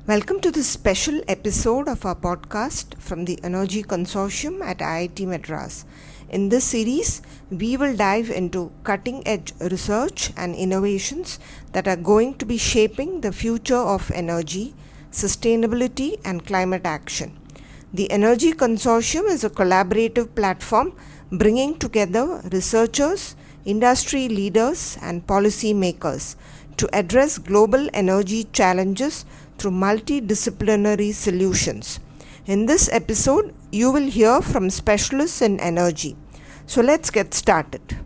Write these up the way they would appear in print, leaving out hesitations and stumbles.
Welcome to this special episode of our podcast from the Energy Consortium at IIT Madras. In this series, we will dive into cutting-edge research and innovations that are going to be shaping the future of energy, sustainability, and climate action. The Energy Consortium is a collaborative platform bringing together researchers, industry leaders, and policy makers to address global energy challenges through multidisciplinary solutions. In this episode, you will hear from specialists in energy. So let's get started.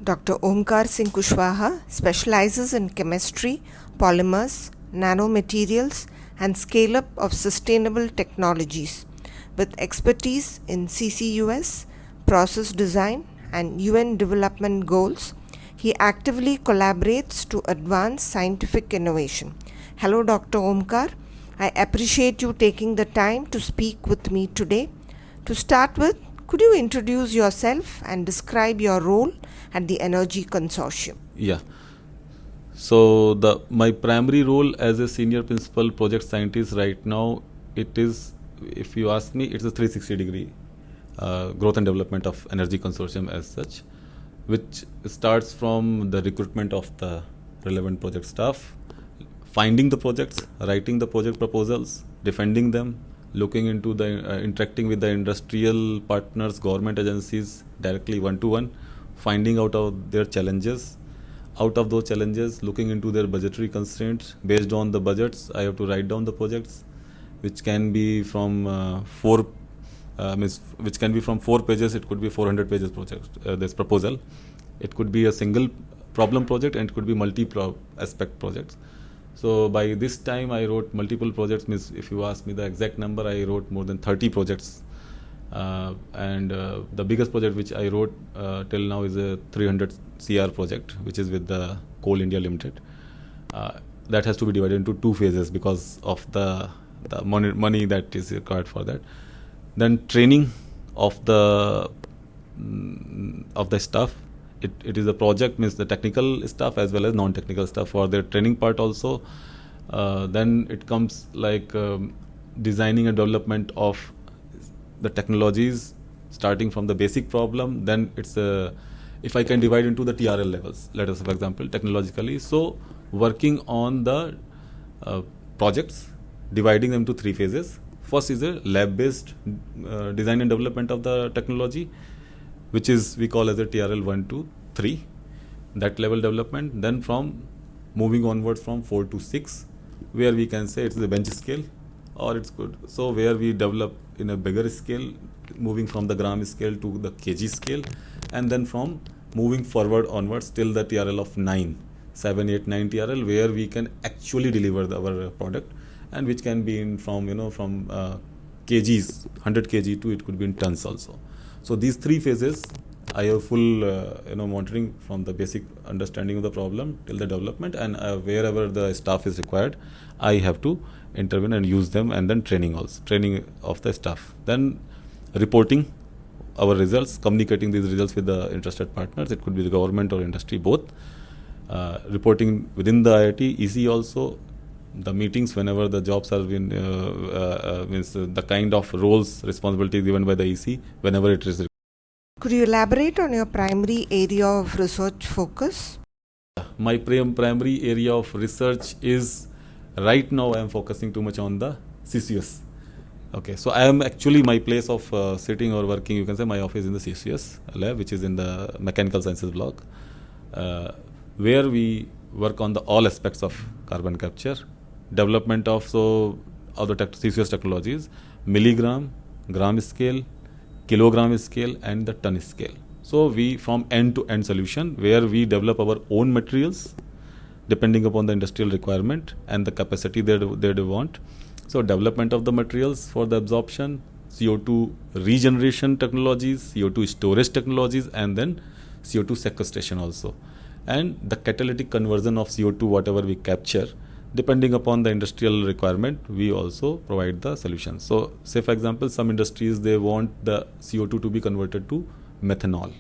Dr. Omkar Singh Kushwaha specializes in chemistry, polymers, nanomaterials, and scale-up of sustainable technologies. With expertise in CCUS, process design, and UN development goals, he actively collaborates to advance scientific innovation. Hello, Dr. Omkar. I appreciate you taking the time to speak with me today. To start with, could you introduce yourself and describe your role at the Energy Consortium? Yeah. So my primary role as a senior principal project scientist right now, it is, if you ask me, it's a 360-degree growth and development of Energy Consortium as such, which starts from the recruitment of the relevant project staff, finding the projects, writing the project proposals, defending them, looking into the interacting with the industrial partners, government agencies directly one-to-one, finding out of their challenges. Out of those challenges, looking into their budgetary constraints. Based on the budgets, I have to write down the projects, which can be from 4 pages. It could be 400 pages project. This proposal, it could be a single problem project, and it could be multi-aspect projects. So by this time, I wrote multiple projects. If you ask me the exact number, I wrote more than 30 projects. And the biggest project which I wrote till now is a 300 CR project, which is with the Coal India Limited. That has to be divided into 2 phases because of the money that is required for that. Then training of the staff. It is a project, means the technical staff as well as non-technical staff for their training part also. Then it comes like designing and development of the technologies, starting from the basic problem. Then it's if I can divide into the TRL levels, let us say, for example, technologically. So working on the projects, dividing them to 3 phases. First is a lab-based design and development of the technology, which is we call as a TRL 1 to 3, that level development. Then from moving onwards from 4 to 6, where we can say it's the bench scale or it's good. So where we develop in a bigger scale, moving from the gram scale to the kg scale, and then from moving forward onwards till the TRL of 9, 7, 8, 9 TRL, where we can actually deliver our product, and which can be from kgs, 100 kg to it could be in tons also. So these 3 phases, I have full monitoring from the basic understanding of the problem till the development, and wherever the staff is required, I have to intervene and use them, and then training of the staff. Then reporting our results, communicating these results with the interested partners. It could be the government or industry, both. Reporting within the IIT, EC also. The meetings, whenever the jobs are in, means the kind of roles, responsibilities given by the EC, whenever it is required. Could you elaborate on your primary area of research focus? My primary area of research is, right now I am focusing too much on the CCUS. Okay, so I am actually, my place of sitting or working, you can say my office in the CCUS lab, which is in the mechanical sciences block, where we work on all aspects of carbon capture, development of other CCUS technologies, milligram, gram scale, kilogram scale, and the ton scale. So we from end-to-end solution, where we develop our own materials depending upon the industrial requirement and the capacity they want. So development of the materials for the absorption, CO2 regeneration technologies, CO2 storage technologies, and then CO2 sequestration also. And the catalytic conversion of CO2, whatever we capture, depending upon the industrial requirement, we also provide the solutions. So say, for example, some industries, they want the CO2 to be converted to methanol.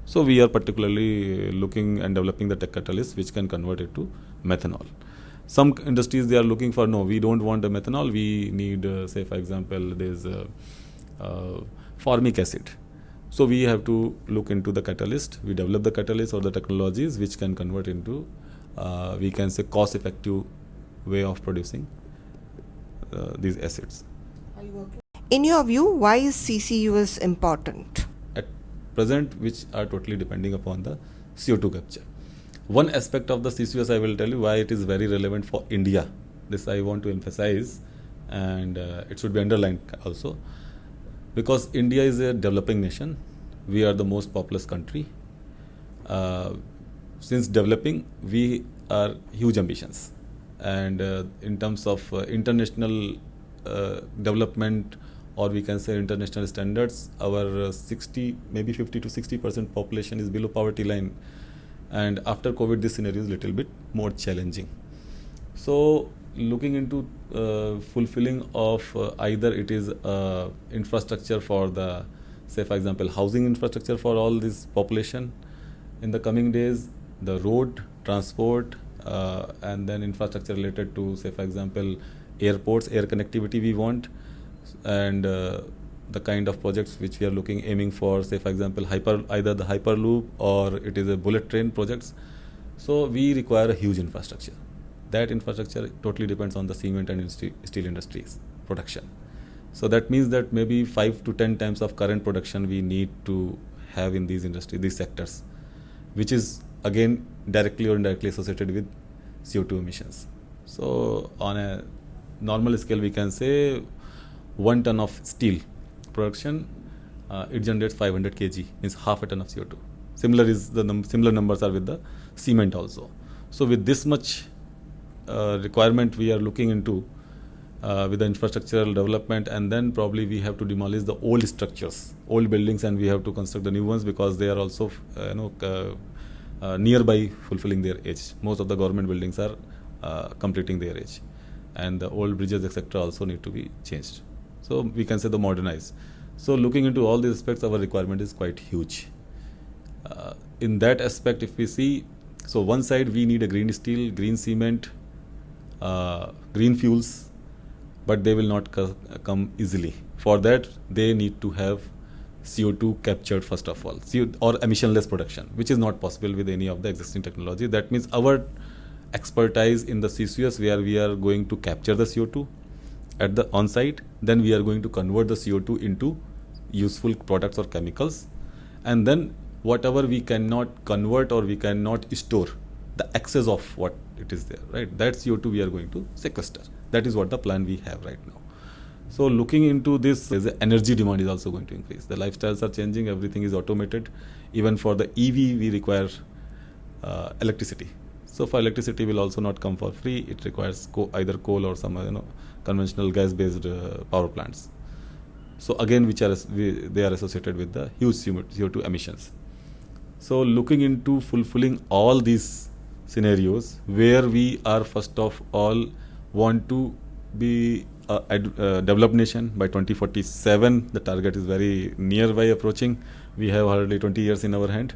So we are particularly looking and developing the tech catalyst which can convert it to methanol. Some industries, they are looking for, no, we don't want the methanol, we need, say for example, there's formic acid. So we have to look into the catalyst. We develop the catalyst or the technologies which can convert into, we can say, cost-effective way of producing these acids. In your view, why is CCUS important? At present, which are totally depending upon the CO2 capture. One aspect of the CCUS, I will tell you why it is very relevant for India. This I want to emphasize, and it should be underlined also. Because India is a developing nation, we are the most populous country. Since developing, we are huge ambitions, and in terms of international development, or we can say international standards, our 60, maybe 50 to 60% population is below poverty line, and after COVID, this scenario is a little bit more challenging. So looking into fulfilling of either it is infrastructure for the, say for example, housing infrastructure for all this population in the coming days, the road transport, and then infrastructure related to, say for example, airports, air connectivity we want, and the kind of projects which we are aiming for, say for example, either the hyperloop or it is a bullet train projects. So we require a huge infrastructure. That infrastructure totally depends on the cement and steel industries production. So that means that maybe 5 to 10 times of current production we need to have in these industries, these sectors, which is again directly or indirectly associated with CO2 emissions. So on a normal scale, we can say 1 ton of steel production, it generates 500 kg, means half a ton of CO2. Similar numbers are with the cement also. So with this much requirement we are looking into with the infrastructural development, and then probably we have to demolish the old structures, old buildings, and we have to construct the new ones because they are also nearby fulfilling their age. Most of the government buildings are completing their age, and the old bridges etc. also need to be changed. So we can say the modernize. So looking into all these aspects, our requirement is quite huge. In that aspect, if we see, so one side we need a green steel, green cement, green fuels, but they will not come easily. For that, they need to have CO2 captured first of all, or emissionless production, which is not possible with any of the existing technology. That means our expertise in the CCUS, where we are going to capture the CO2 at the on-site, then we are going to convert the CO2 into useful products or chemicals, and then whatever we cannot convert or we cannot store, the excess of what it is there, right? That CO2 we are going to sequester. That is what the plan we have right now. So looking into this, the energy demand is also going to increase. The lifestyles are changing, everything is automated. Even for the EV, we require electricity. So for electricity will also not come for free. It requires either coal or some conventional gas-based power plants. So again, they are associated with the huge CO2 emissions. So looking into fulfilling all these scenarios, where we are first of all want to be a developed nation by 2047. The target is very nearby approaching. We have hardly 20 years in our hand.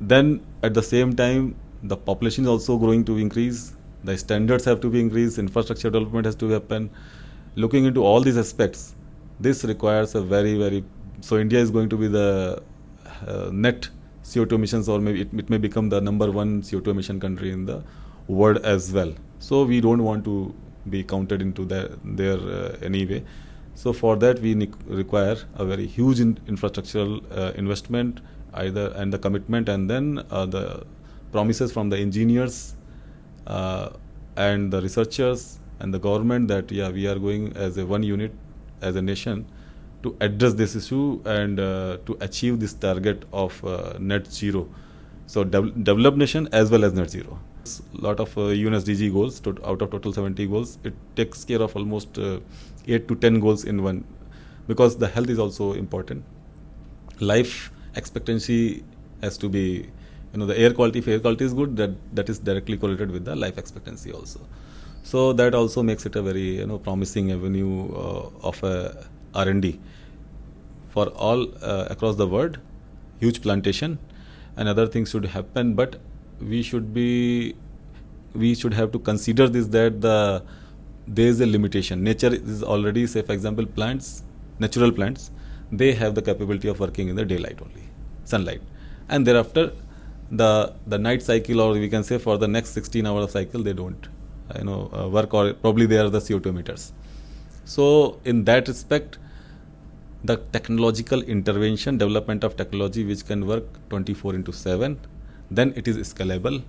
Then at the same time, the population is also growing to increase. The standards have to be increased. Infrastructure development has to happen. Looking into all these aspects, this requires a very so India is going to be the net CO2 emissions, or maybe it may become the number one CO2 emission country in the world as well. So we don't want to be counted into there anyway. So for that we require a very huge infrastructural investment, and the commitment, and then the promises from the engineers and the researchers and the government that we are going as a one unit, as a nation, to address this issue and to achieve this target of net zero. So developed nation as well as net zero. A lot of UN SDG goals, out of total 70 goals, it takes care of almost 8 to 10 goals in one, because the health is also important. Life expectancy has to be, the air quality, if air quality is good, that is directly correlated with the life expectancy also. So that also makes it a very promising avenue of R&D for all across the world. Huge plantation and other things should happen, but we should be we should have to consider this, that there is a limitation. Nature is already, say for example, plants, natural plants, they have the capability of working in the daylight only, sunlight, and thereafter the night cycle, or we can say for the next 16 hours of cycle, they don't work, or probably they are the CO2 emitters. So in that respect, the technological intervention, development of technology which can work 24/7, then it is scalable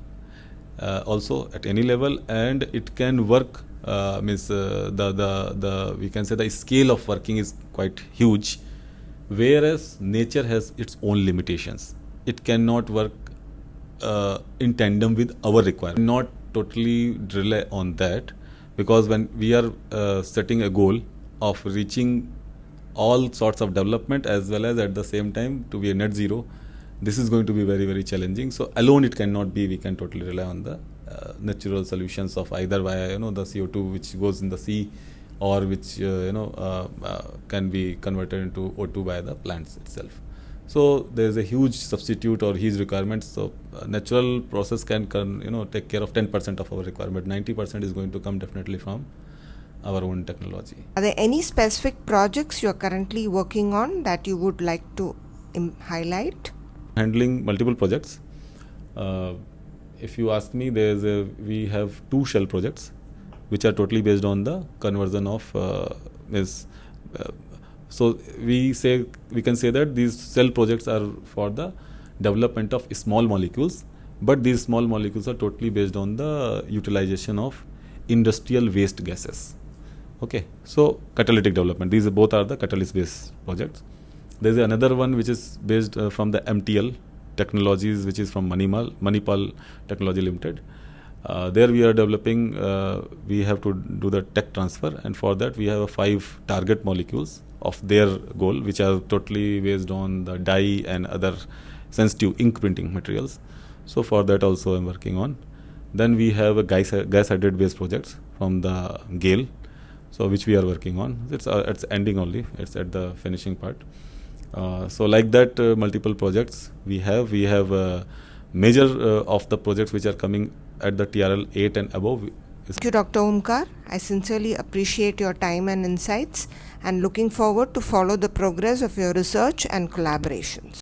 also at any level, and it can work the we can say the scale of working is quite huge, whereas nature has its own limitations. It cannot work in tandem with our requirement. Not totally rely on that, because when we are setting a goal of reaching all sorts of development as well as at the same time to be a net zero, this is going to be very, very challenging. So alone it cannot be, we can totally rely on the natural solutions of either via the CO2 which goes in the sea, or which can be converted into O2 by the plants itself. So there is a huge substitute or huge requirements. So natural process can take care of 10% of our requirement. 90% is going to come definitely from our own technology. Are there any specific projects you are currently working on that you would like to highlight? Handling multiple projects. If you ask me, we have 2 shell projects which are totally based on the conversion of so we can say that these cell projects are for the development of small molecules, but these small molecules are totally based on the utilization of industrial waste gases. Okay, so catalytic development, these both are the catalyst based projects. There is another one which is based from the MTL technologies, which is from Manipal Technology Limited. There we are developing, we have to do the tech transfer, and for that we have 5 target molecules of their goal, which are totally based on the dye and other sensitive ink printing materials. So for that also I'm working on. Then we have a gas hydrate based projects from the GAIL, so which we are working on. It's ending only, it's at the finishing part. So like that, multiple projects we have major of the projects which are coming at the TRL 8 and above. Thank you, Dr. Omkar. I sincerely appreciate your time and insights, and looking forward to follow the progress of your research and collaborations.